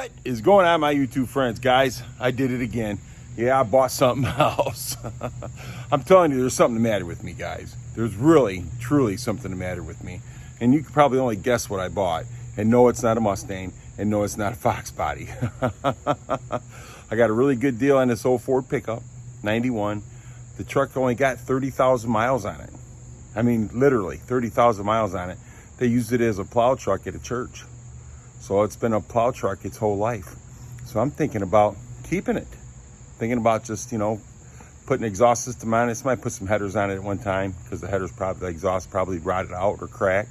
What is going on, my YouTube friends? Guys, I did it again. Yeah, I bought something else. I'm telling you, there's something the matter with me, guys. There's really, truly something the matter with me. And you can probably only guess what I bought. And no, it's not a Mustang. And no, it's not a Fox body. I got a really good deal on this old Ford pickup, 91. The truck only got 30,000 miles on it. I mean, literally 30,000 miles on it. They used it as a plow truck at a church. So it's been a plow truck its whole life. So I'm thinking about keeping it. Thinking about just, putting an exhaust system on it. Somebody put some headers on it at one time because the exhaust probably rotted out or cracked.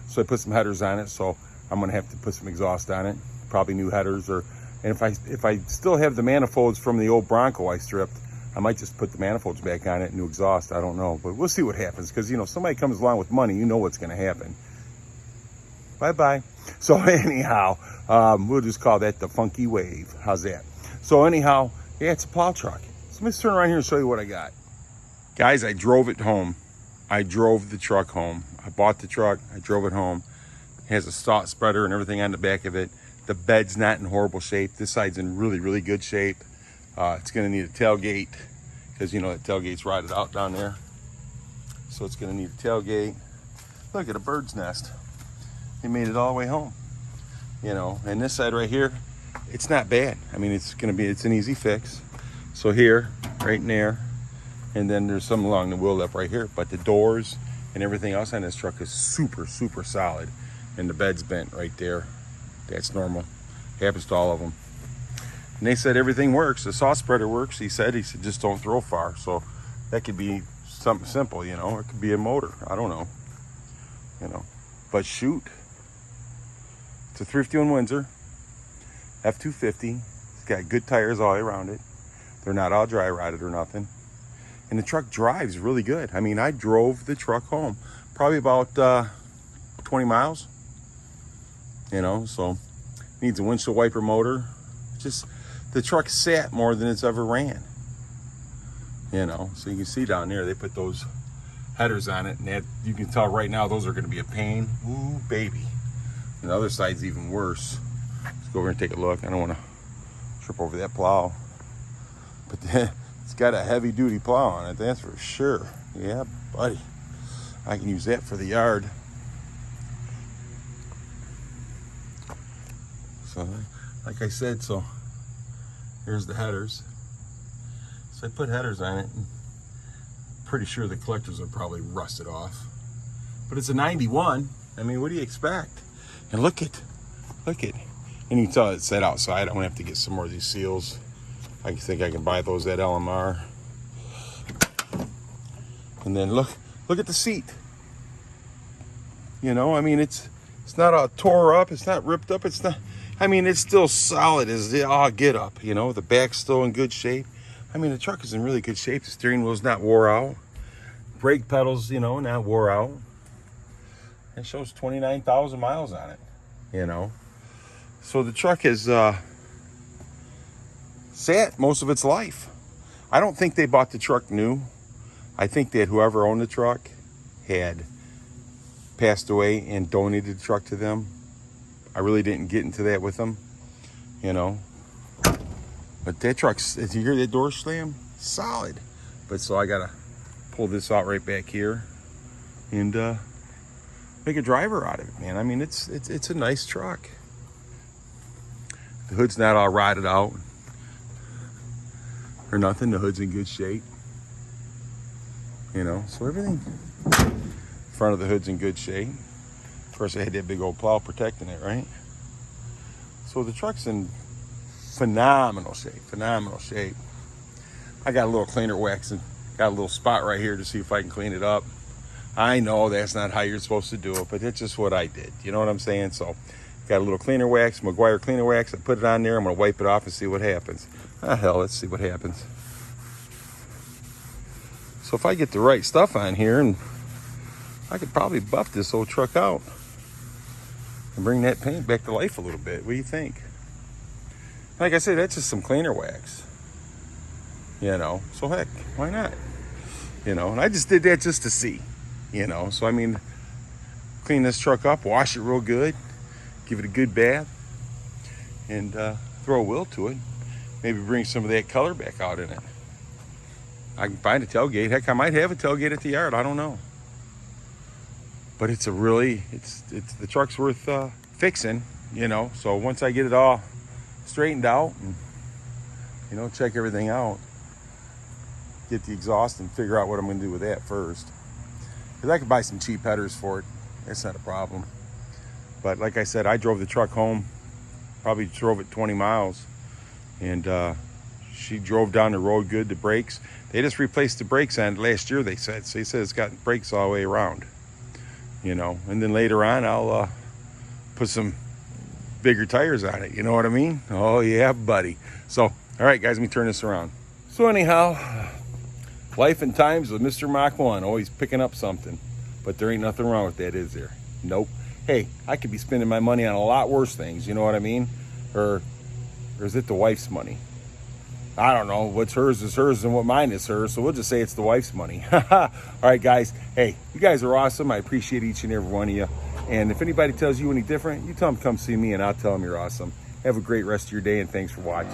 So I put some headers on it. So I'm gonna have to put some exhaust on it. Probably new headers, and if I still have the manifolds from the old Bronco I stripped, I might just put the manifolds back on it, new exhaust. I don't know, but we'll see what happens because somebody comes along with money, you know what's gonna happen. Bye-bye. So anyhow, we'll just call that the funky wave. How's that? So anyhow, yeah, it's a plow truck. So let's turn around here and show you what I got. Guys, I drove it home. I drove the truck home. I bought the truck, I drove it home. It has a salt spreader and everything on the back of it. The bed's not in horrible shape. This side's in really, really good shape. It's gonna need a tailgate because that tailgate's rotted out down there. So it's gonna need a tailgate. Look at a bird's nest. He made it all the way home, and this side right here, it's not bad. I mean, it's an easy fix. So here, right in there, and then there's some along the wheel lip right here, but the doors and everything else on this truck is super, super solid. And the bed's bent right there. That's normal. Happens to all of them. And they said everything works. The salt spreader works. He said just don't throw far. So that could be something simple, it could be a motor. I don't know, but shoot. It's a 351 Windsor F250. It's got good tires all around it. They're not all dry rotted or nothing. And the truck drives really good. I mean, I drove the truck home probably about 20 miles. So needs a windshield wiper motor. Just the truck sat more than it's ever ran. So you can see down there they put those headers on it, and that, you can tell right now those are going to be a pain. Ooh, baby. And the other side's even worse. Let's go over and take a look. I don't want to trip over that plow, but it's got a heavy duty plow on it, that's for sure. Yeah, buddy. I can use that for the yard. So, like I said, so here's the headers. So I put headers on it, and pretty sure the collectors are probably rusted off. But it's a 91. I mean, what do you expect? And look it. And you can tell it's set outside. I'm gonna have to get some more of these seals. I think I can buy those at LMR. And then look at the seat. I mean, it's not all tore up. It's not ripped up. It's not. I mean, it's still solid as they all get up. The back's still in good shape. I mean, the truck is in really good shape. The steering wheel's not wore out. Brake pedals, not wore out. It shows 29,000 miles on it. So the truck has sat most of its life. I don't think they bought the truck new. I think that whoever owned the truck had passed away and donated the truck to them. I really didn't get into that with them, But that truck's, as you hear that door slam, solid. But so I gotta pull this out right back here and make a driver out of it, man. I mean, it's a nice truck. The hood's not all rotted out or nothing. The hood's in good shape. So everything, front of the hood's in good shape. Of course, I had that big old plow protecting it, right? So the truck's in phenomenal shape. I got a little cleaner wax and got a little spot right here to see if I can clean it up. I know that's not how you're supposed to do it, but that's just what I did. You know what I'm saying? So got a little cleaner wax, McGuire cleaner wax. I put it on there. I'm gonna wipe it off and see what happens. Hell, let's see what happens. So if I get the right stuff on here, and I could probably buff this old truck out and bring that paint back to life a little bit. What do you think? Like I said, that's just some cleaner wax. So heck, why not? And I just did that just to see. So I mean, clean this truck up, wash it real good, give it a good bath, and throw a wheel to it. Maybe bring some of that color back out in it. I can find a tailgate. Heck, I might have a tailgate at the yard. I don't know. But it's the truck's worth fixing, you know. So once I get it all straightened out and, you know, check everything out, get the exhaust and figure out what I'm going to do with that first. Because I could buy some cheap headers for it. That's not a problem. But like I said, I drove the truck home. Probably drove it 20 miles. And she drove down the road good. The brakes, they just replaced the brakes on it last year, they said. So they said it's got brakes all the way around. You know, and then later on, I'll put some bigger tires on it. You know what I mean? Oh, yeah, buddy. So, all right, guys, let me turn this around. So anyhow, life and times with Mr. Mach 1, always picking up something. But there ain't nothing wrong with that, is there? Nope. Hey, I could be spending my money on a lot worse things, you know what I mean? Or is it the wife's money? I don't know. What's hers is hers and what mine is hers. So we'll just say it's the wife's money. All right, guys. Hey, you guys are awesome. I appreciate each and every one of you. And if anybody tells you any different, you tell them to come see me and I'll tell them you're awesome. Have a great rest of your day and thanks for watching.